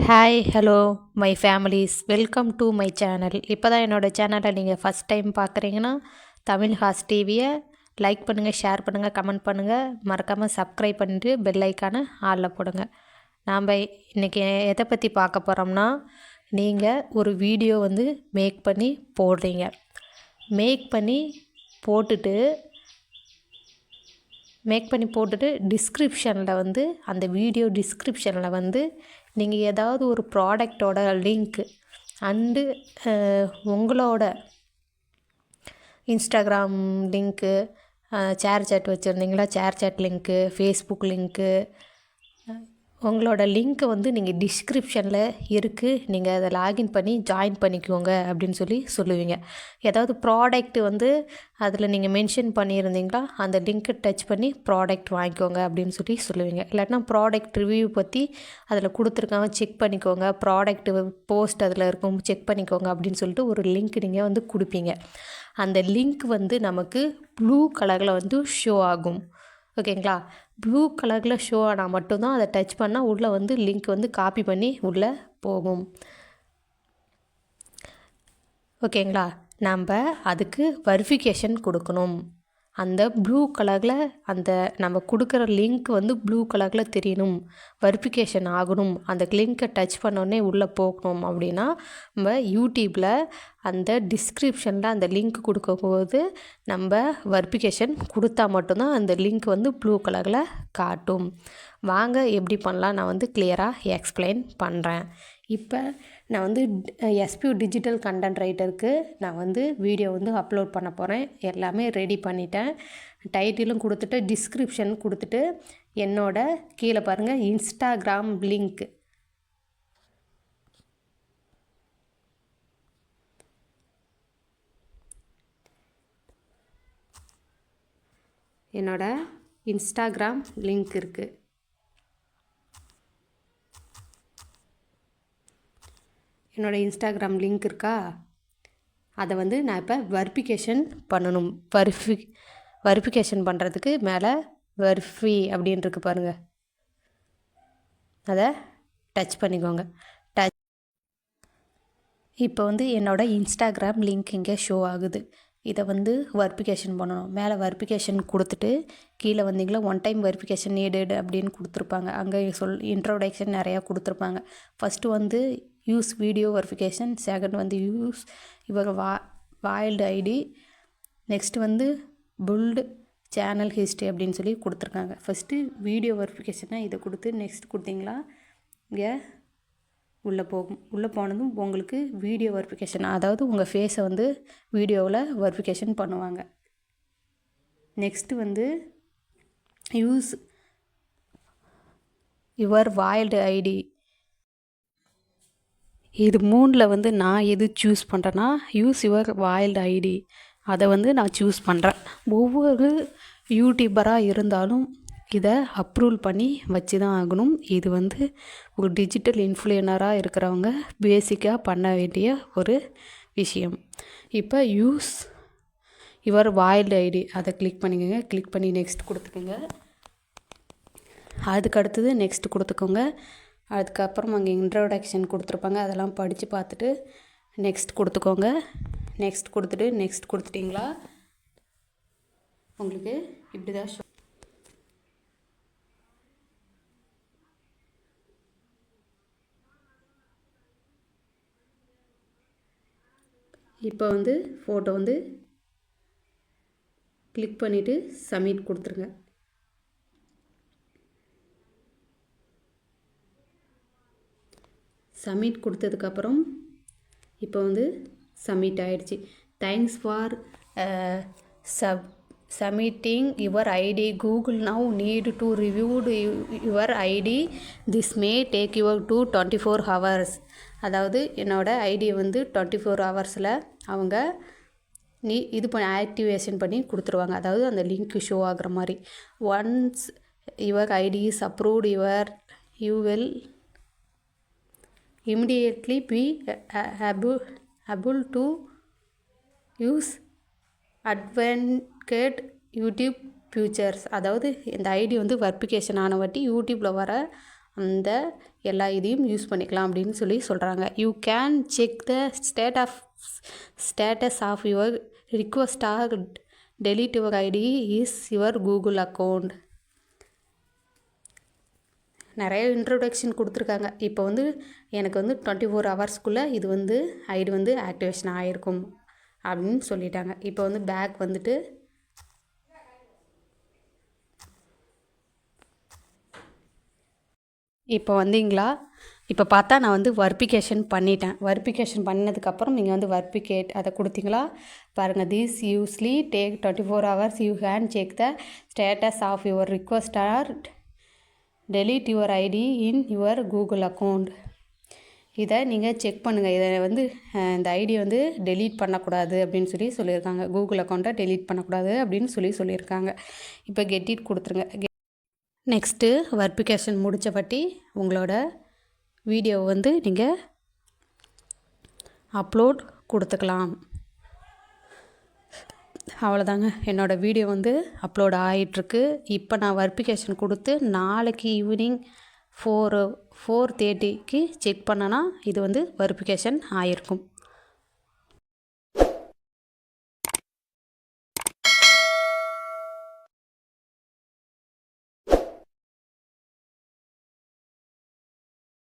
Hi hello my families welcome to my channel. இப்போ தான் என்னோடய சேனலை நீங்கள் ஃபஸ்ட் டைம் பார்க்குறீங்கன்னா தமிழ் ஹாஸ் டிவியை லைக் பண்ணுங்கள், ஷேர் பண்ணுங்கள், கமெண்ட் பண்ணுங்கள், மறக்காமல் சப்ஸ்கிரைப் பண்ணிட்டு பெல் ஐக்கானை ஆளில் போடுங்க. நாம் இன்றைக்கி எதை பற்றி பார்க்க போகிறோம்னா, நீங்கள் ஒரு வீடியோ மேக் பண்ணி போடுறீங்க. மேக் பண்ணி போட்டுட்டு டிஸ்கிரிப்ஷனில் அந்த வீடியோ டிஸ்கிரிப்ஷனில் நீங்கள் ஏதாவது ஒரு ப்ராடக்டோட லிங்க்கு அண்டு உங்களோட இன்ஸ்டாகிராம் லிங்க்கு, ஷேர் சாட் வச்சுருந்தீங்களா share chat link, Facebook link, உங்களோட லிங்க்கை நீங்கள் டிஸ்கிரிப்ஷனில் இருக்குது, நீங்கள் அதை லாகின் பண்ணி ஜாயின் பண்ணிக்கோங்க அப்படின்னு சொல்லுவீங்க. ஏதாவது ப்ராடக்ட்டு அதில் நீங்கள் மென்ஷன் பண்ணியிருந்தீங்களா அந்த லிங்க்கை டச் பண்ணி ப்ராடக்ட் வாங்கிக்கோங்க அப்படின்னு சொல்லுவீங்க. இல்லாட்டினா ப்ராடக்ட் ரிவ்யூ பற்றி அதில் கொடுத்துருக்காங்க, செக் பண்ணிக்கோங்க, ப்ராடக்ட்டு போஸ்ட் அதில் இருக்கும், செக் பண்ணிக்கோங்க அப்படின்னு சொல்லிட்டு ஒரு லிங்க் நீங்கள் கொடுப்பீங்க. அந்த லிங்க் நமக்கு ப்ளூ கலரில் ஷோ ஆகும். ஓகேங்களா? ப்ளூ கலரில் ஷோ ஆனால் மட்டும்தான் அதை டச் பண்ணால் உள்ளே லிங்க் காப்பி பண்ணி உள்ளே போகும். ஓகேங்களா? நம்ம அதுக்கு வெரிஃபிகேஷன் கொடுக்கணும். அந்த ப்ளூ கலரில் அந்த நம்ம கொடுக்குற லிங்க் ப்ளூ கலரில் தெரியணும், வெரிஃபிகேஷன் ஆகணும், அந்த லிங்க்கை டச் பண்ணோடனே உள்ளே போகணும். அப்படின்னா நம்ம யூடியூப்பில் அந்த டிஸ்கிரிப்ஷனில் அந்த லிங்க் கொடுக்கும்போது நம்ம வெரிஃபிகேஷன் கொடுத்தா மட்டும்தான் அந்த லிங்க் ப்ளூ கலரில் காட்டும். வாங்க எப்படி பண்ணலாம் நான் கிளியராக எக்ஸ்பிளைன் பண்ணுறேன். இப்போ நான் எஸ்பியூ டிஜிட்டல் கண்டென்ட் ரைட்டருக்கு நான் வீடியோ அப்லோட் பண்ண போகிறேன். எல்லாமே ரெடி பண்ணிட்டேன். டைட்டிலும் கொடுத்துட்டு டிஸ்கிரிப்ஷன் கொடுத்துட்டு என்னோட கீழே பாருங்கள் இன்ஸ்டாகிராம் லிங்க், என்னோட இன்ஸ்டாகிராம் லிங்க் இருக்குது. என்னோடய இன்ஸ்டாகிராம் லிங்க் இருக்கா, அதை நான் இப்போ வெரிஃபிகேஷன் பண்ணணும். வெரிஃபிகேஷன் பண்ணுறதுக்கு மேலே வெரிஃபை அப்படின்னு இருக்கு பாருங்கள், அதை டச் பண்ணிக்கோங்க. இப்போ என்னோடய இன்ஸ்டாகிராம் லிங்க் இங்கே ஷோ ஆகுது. இதை வெரிஃபிகேஷன் பண்ணணும். மேலே வெரிஃபிகேஷன் கொடுத்துட்டு கீழே வந்தீங்களா ஒன் டைம் வெரிஃபிகேஷன் நீடட் அப்படின்னு கொடுத்துருப்பாங்க. அங்கே இன்ட்ரோடக்ஷன் நிறையா கொடுத்துருப்பாங்க. First use video verification, second use your valid ID, next build channel history அப்படின்னு கொடுத்துருக்காங்க. ஃபஸ்ட்டு வீடியோ வெரிஃபிகேஷனை இதை கொடுத்து நெக்ஸ்ட் கொடுத்தீங்களா இங்கே உள்ளே போகும். உள்ளே போனதும் உங்களுக்கு வீடியோ வெரிஃபிகேஷன், அதாவது உங்கள் ஃபேஸை வீடியோவில் வெரிஃபிகேஷன் பண்ணுவாங்க. Next use your valid ID. இது மூணில் நான் எது சூஸ் பண்ணுறேன்னா யூஸ் யுவர் வைல்டு ஐடி, அதை நான் சூஸ் பண்ணுறேன். ஒவ்வொரு யூடியூபராக இருந்தாலும் இதை அப்ரூவல் பண்ணி வச்சு தான் ஆகணும். இது ஒரு டிஜிட்டல் இன்ஃப்ளூயனராக இருக்கிறவங்க பேசிக்காக பண்ண வேண்டிய ஒரு விஷயம். இப்போ யூஸ் யுவர் வைல்டு ஐடி அதை கிளிக் பண்ணிக்கோங்க. கிளிக் பண்ணி நெக்ஸ்ட் கொடுத்துக்கோங்க. அதுக்கு அடுத்தது நெக்ஸ்ட் கொடுத்துக்கோங்க. அதுக்கப்புறம் அங்கே இன்ட்ரோடக்ஷன் கொடுத்துருப்பாங்க, அதெல்லாம் படித்து பார்த்துட்டு நெக்ஸ்ட் கொடுத்துக்கோங்க. நெக்ஸ்ட் கொடுத்துட்டு நெக்ஸ்ட் கொடுத்துட்டிங்களா உங்களுக்கு இப்படி தான் இப்போ ஃபோட்டோ கிளிக் பண்ணிவிட்டு சப்மிட் கொடுத்துருங்க. சப்மிட் கொடுத்ததுக்கப்புறம் இப்போ சப்மிட் ஆகிடுச்சு. Thanks for submitting your ID. Google now need to reviewed your ID. This may take your 24 hours. அதாவது என்னோடய ஐடியை 24 hours அவங்க இது பண்ணி ஆக்டிவேஷன் பண்ணி கொடுத்துருவாங்க. அதாவது அந்த லிங்க் ஷோ ஆகிற மாதிரி. Once your ID is approved you will immediately be able to use advanced YouTube features. அதாவது இந்த ஐடி வெரிஃபிகேஷன் ஆன வாட்டி யூடியூப்பில் வர அந்த எல்லா இதையும் யூஸ் பண்ணிக்கலாம் அப்படின்னு சொல்கிறாங்க. You can check the status of your request or delete your ID is your Google account. நிறைய இன்ட்ரொடக்ஷன் கொடுத்துருக்காங்க. இப்போ வந்து எனக்கு வந்து 24 ஹவர்ஸ்க்குள்ளே இது வந்து ஐடி வந்து ஆக்டிவேஷன் ஆகிருக்கும் அப்படின்னு சொல்லிட்டாங்க. இப்போ வந்து பேக் வந்துட்டு இப்போ வந்தீங்களா, இப்போ பார்த்தா நான் வந்து வெரிஃபிகேஷன் பண்ணிட்டேன். வெரிஃபிகேஷன் பண்ணதுக்கப்புறம் நீங்கள் வந்து வெரிஃபிகேட் அதை கொடுத்தீங்களா பாருங்கள். This usually take 24 hours. You can check the status of your request or delete your ID in your Google account. இதை நீங்கள் செக் பண்ணுங்கள். இதை வந்து இந்த ஐடியை வந்து டெலீட் பண்ணக்கூடாது அப்படின்னு சொல்லியிருக்காங்க. கூகுள் அக்கௌண்ட்டை டெலீட் பண்ணக்கூடாது அப்படின்னு சொல்லியிருக்காங்க. இப்போ கெட் இட் கொடுத்துருங்க. நெக்ஸ்ட்டு வெரிஃபிகேஷன் முடித்தபட்டி உங்களோட வீடியோவை வந்து நீங்கள் அப்லோட் கொடுத்துக்கலாம். அவ்வளோதாங்க, என்னோடய வீடியோ வந்து அப்லோட் ஆகிட்டுருக்கு. இப்போ நான் வெரிஃபிகேஷன் கொடுத்து நாளைக்கு ஈவினிங் 4:30க்கு செக் பண்ணனா இது வந்து வெரிஃபிகேஷன் ஆகிருக்கும்.